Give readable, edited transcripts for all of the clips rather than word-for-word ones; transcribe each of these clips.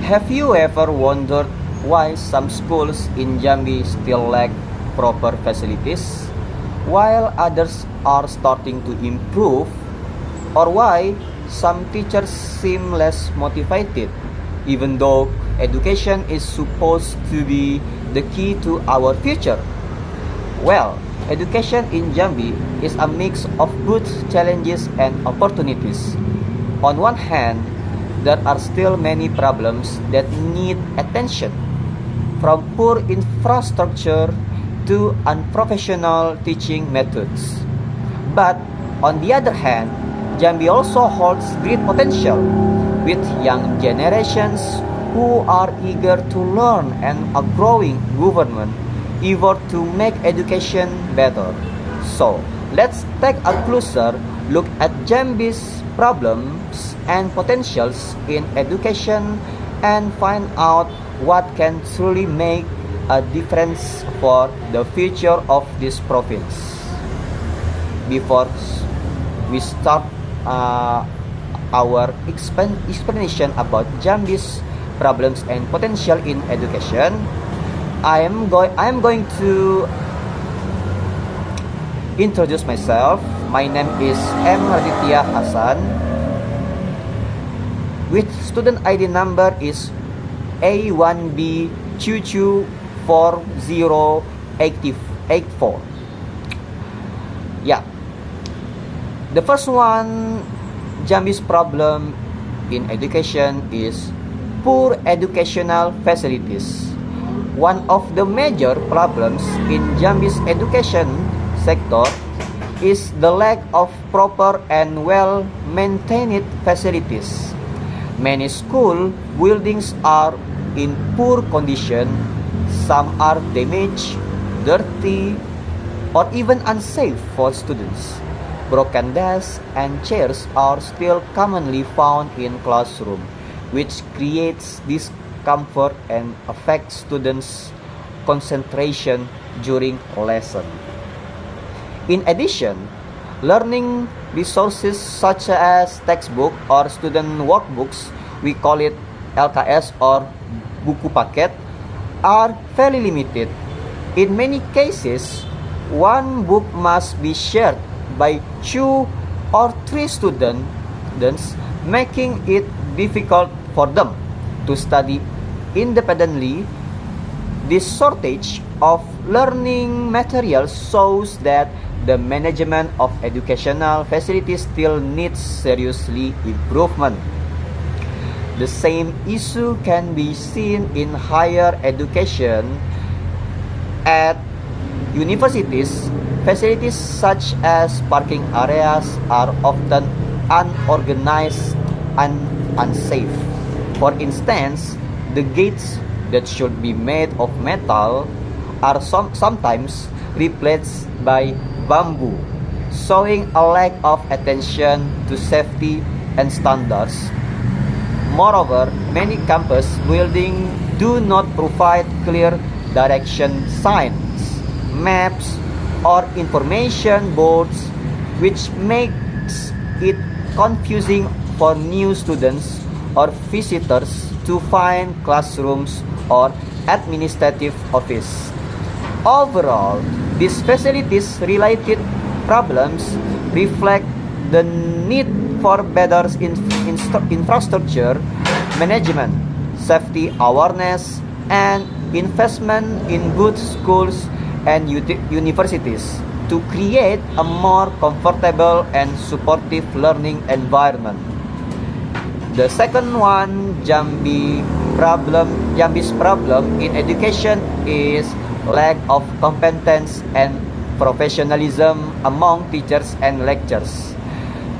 Have you ever wondered why some schools in Jambi still lack proper facilities, while others are starting to improve, or why some teachers seem less motivated, even though education is supposed to be the key to our future? Well, education in Jambi is a mix of both challenges and opportunities. On one hand, there are still many problems that need attention, from poor infrastructure to unprofessional teaching methods. But on the other hand, Jambi also holds great potential, with young generations who are eager to learn and a growing government eager to make education better. So, let's take a closer look at Jambi's problems and potentials in education and find out what can truly make a difference for the future of this province. Before we start our explanation about Jambi's problems and potential in education, I am going to introduce myself. My name is M. Raditya Hasan, with student ID number is A1B 224084. Yeah. The first one, Jambi's problem in education is poor educational facilities. One of the major problems in Jambi's education sector is the lack of proper and well-maintained facilities. Many school buildings are in poor condition, some are damaged, dirty, or even unsafe for students. Broken desks and chairs are still commonly found in classroom, which creates discomfort and affects students' concentration during lesson. In addition, learning resources such as textbook or student workbooks, we call it LKS or buku paket, are very limited. In many cases, one book must be shared by 2 or 3 students, making it difficult for them to study independently. This shortage of learning materials shows that the management of educational facilities still needs seriously improvement. The same issue can be seen in higher education. At universities, facilities such as parking areas are often unorganized and unsafe. For instance, the gates that should be made of metal are sometimes replaced by bamboo, showing a lack of attention to safety and standards. Moreover, many campus buildings do not provide clear direction signs, maps, or information boards, which makes it confusing for new students or visitors to find classrooms or administrative office. Overall, these facilities-related problems reflect the need for better infrastructure management, safety awareness, and investment in good schools and universities to create a more comfortable and supportive learning environment. The second one, Jambi's problem in education is lack of competence and professionalism among teachers and lecturers.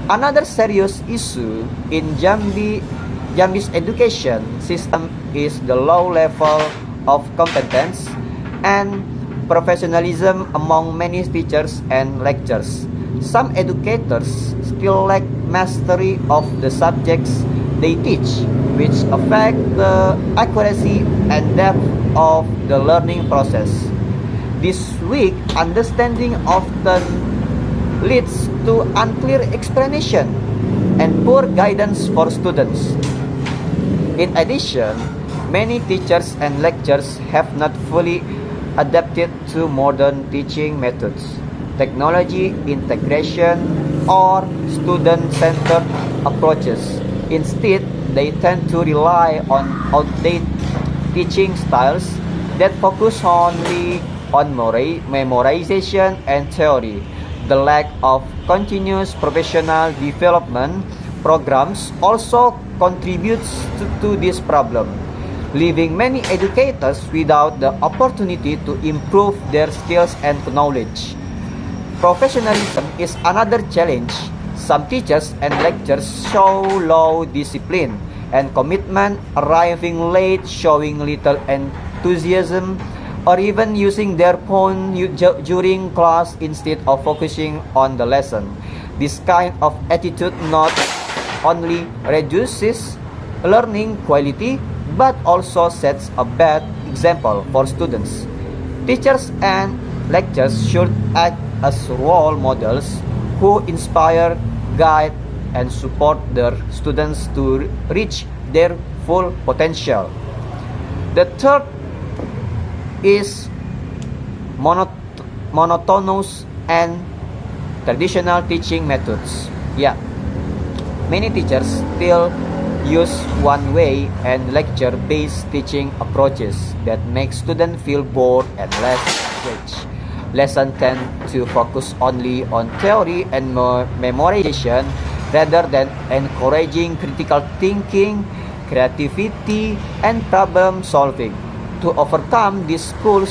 Another serious issue in Jambi's education system is the low level of competence and professionalism among many teachers and lecturers. Some educators still lack mastery of the subjects they teach, which affect the accuracy and depth of the learning process. This weak understanding often leads to unclear explanation and poor guidance for students. In addition, many teachers and lecturers have not fully adapted to modern teaching methods, technology integration, or student-centered approaches. Instead, they tend to rely on outdated teaching styles that focus only on memorization and theory. The lack of continuous professional development programs also contributes to this problem, leaving many educators without the opportunity to improve their skills and knowledge. Professionalism is another challenge. Some teachers and lecturers show low discipline and commitment, arriving late, showing little enthusiasm, or even using their phone during class instead of focusing on the lesson. This kind of attitude not only reduces learning quality but also sets a bad example for students. Teachers and lecturers should act as role models who inspire, guide, and support their students to reach their full potential. The third is monotonous and traditional teaching methods. Yeah, many teachers still use one-way and lecture-based teaching approaches that make students feel bored and less engaged. Lessons tend to focus only on theory and memorization rather than encouraging critical thinking, creativity, and problem solving. To overcome this, schools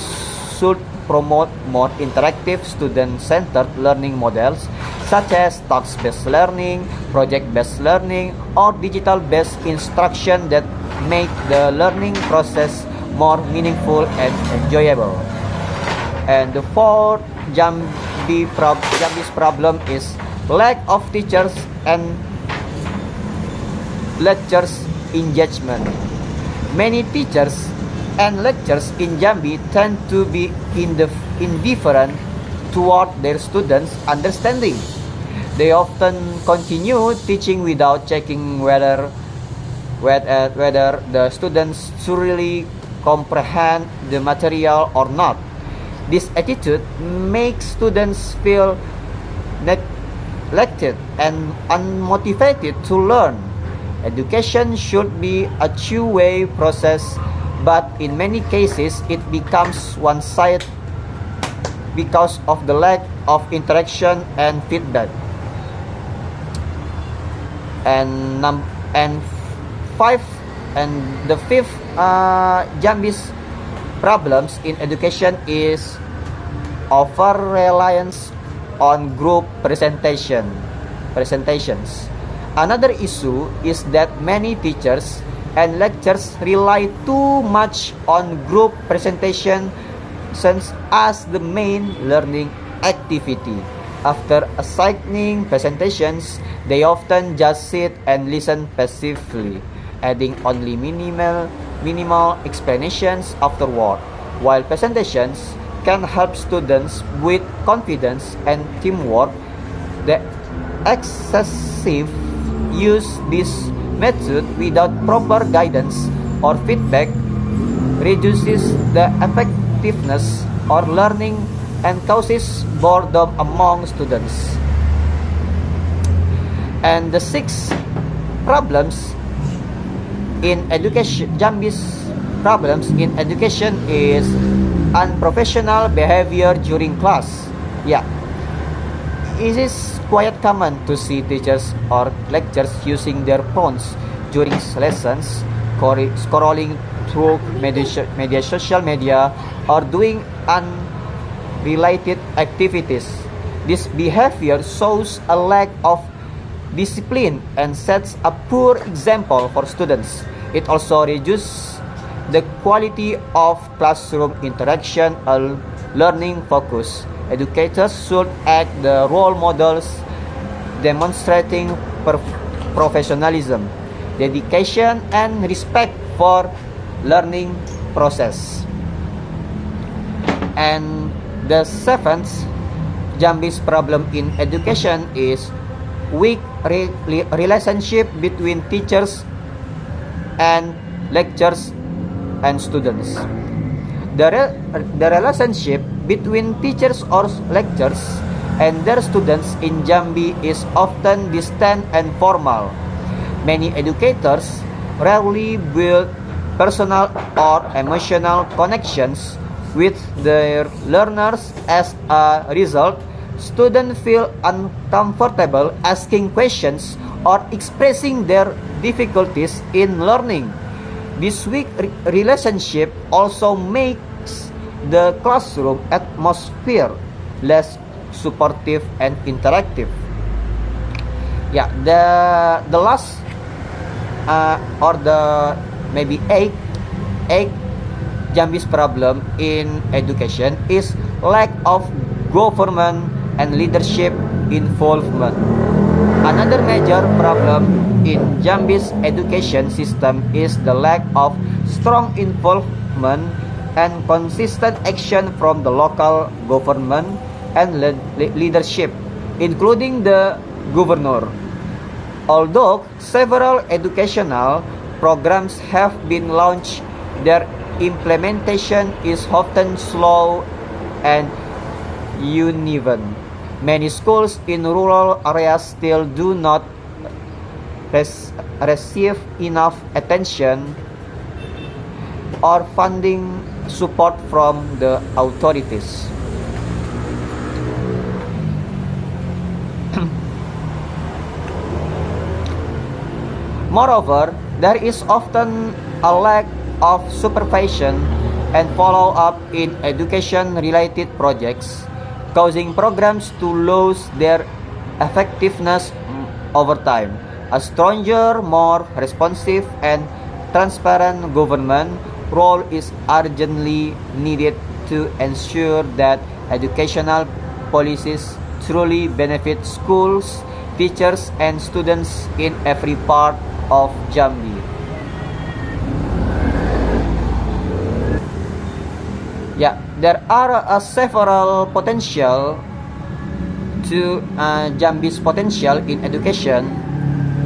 should promote more interactive student-centered learning models such as task-based learning, project-based learning, or digital-based instruction that make the learning process more meaningful and enjoyable. And the fourth Jambi's problem is lack of teachers and lecturers engagement. Many teachers and lecturers in Jambi tend to be indifferent toward their students' understanding. They often continue teaching without checking whether the students truly comprehend the material or not. This attitude makes students feel neglected and unmotivated to learn. Education should be a two-way process, but in many cases it becomes one-sided because of the lack of interaction and feedback. And the fifth Jambi's problems in education is over-reliance on group presentations. Another issue is that many teachers and lecturers rely too much on group presentations as the main learning activity. After assigning presentations, they often just sit and listen passively, adding only minimal explanations afterward. While presentations can help students with confidence and teamwork, the excessive use this method without proper guidance or feedback reduces the effectiveness of learning and causes boredom among students. And the sixth problems in education, Jambi's problems in education is unprofessional behavior during class. Yeah, it is quite common to see teachers or lecturers using their phones during lessons, scrolling through social media, or doing unrelated activities. This behavior shows a lack of discipline and sets a poor example for students. It also reduces the quality of classroom interaction and learning focus. Educators should act the role models, demonstrating professionalism, dedication, and respect for learning process. And the seventh Jambi's problem in education is weak relationship between teachers and lectures, and students. The relationship between teachers or lecturers and their students in Jambi is often distant and formal. Many educators rarely build personal or emotional connections with their learners. As a result, students feel uncomfortable asking questions or expressing their difficulties in learning. This weak relationship also makes the classroom atmosphere less supportive and interactive. Yeah, the last or the maybe eight Jambi's problem in education is lack of government and leadership involvement. Another major problem in Jambi's education system is the lack of strong involvement and consistent action from the local government and leadership, including the governor. Although several educational programs have been launched, their implementation is often slow and uneven. Many schools in rural areas still do not receive enough attention or funding support from the authorities. Moreover, there is often a lack of supervision and follow-up in education-related projects, causing programs to lose their effectiveness over time. A stronger, more responsive, and transparent government role is urgently needed to ensure that educational policies truly benefit schools, teachers, and students in every part of Jambi. Yeah, there are several potential to Jambi's potential in education.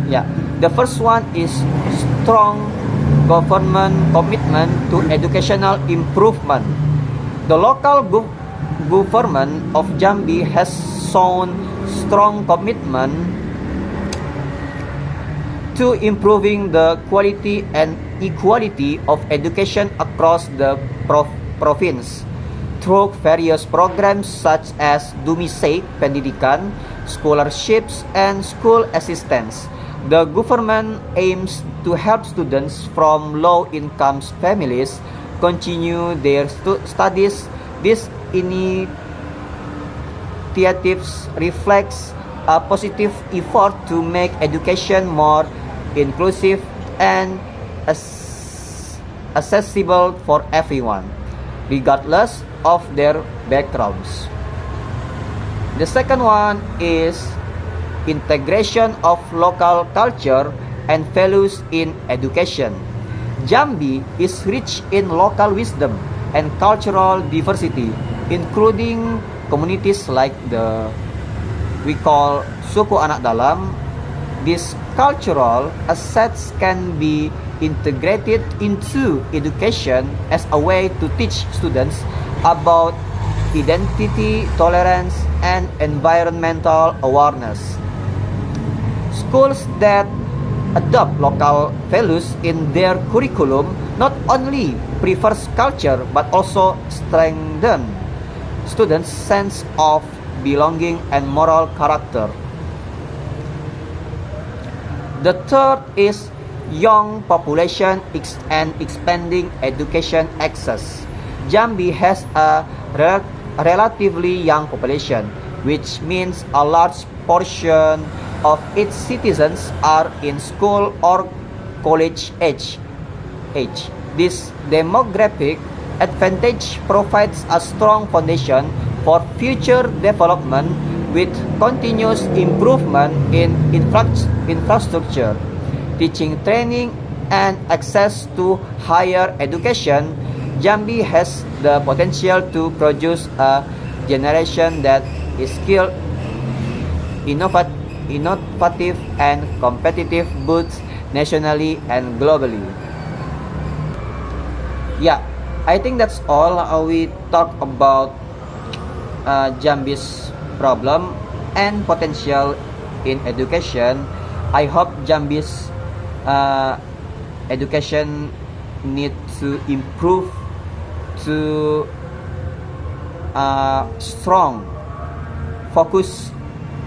Yeah, the first one is strong government commitment to educational improvement. The local government of Jambi has shown strong commitment to improving the quality and equality of education across the province through various programs such as Dumisei Pendidikan, scholarships, and school assistance. The government aims to help students from low-income families continue their studies. These initiatives reflects a positive effort to make education more inclusive and accessible for everyone, regardless of their backgrounds. The second one is integration of local culture and values in education. Jambi is rich in local wisdom and cultural diversity, including communities like we call Suku Anak Dalam. These cultural assets can be integrated into education as a way to teach students about identity, tolerance, and environmental awareness. Schools that adopt local values in their curriculum not only preserve culture but also strengthen students' sense of belonging and moral character. The third is young population and expanding education access. Jambi has a relatively young population, which means a large portion of its citizens are in school or college age. This demographic advantage provides a strong foundation for future development with continuous improvement in infrastructure, teaching, training, and access to higher education. Jambi has the potential to produce a generation that is skilled, innovative, and competitive both nationally and globally. Yeah, I think that's all. We talk about Jambi's problem and potential in education. I hope Jambi's education need to improve to strong focus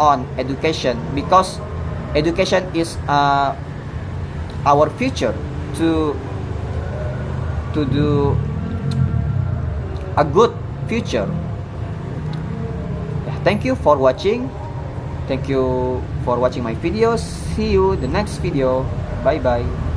on education, because education is our future to do a good future. Thank you for watching. Thank you for watching my videos. See you the next video. Bye bye.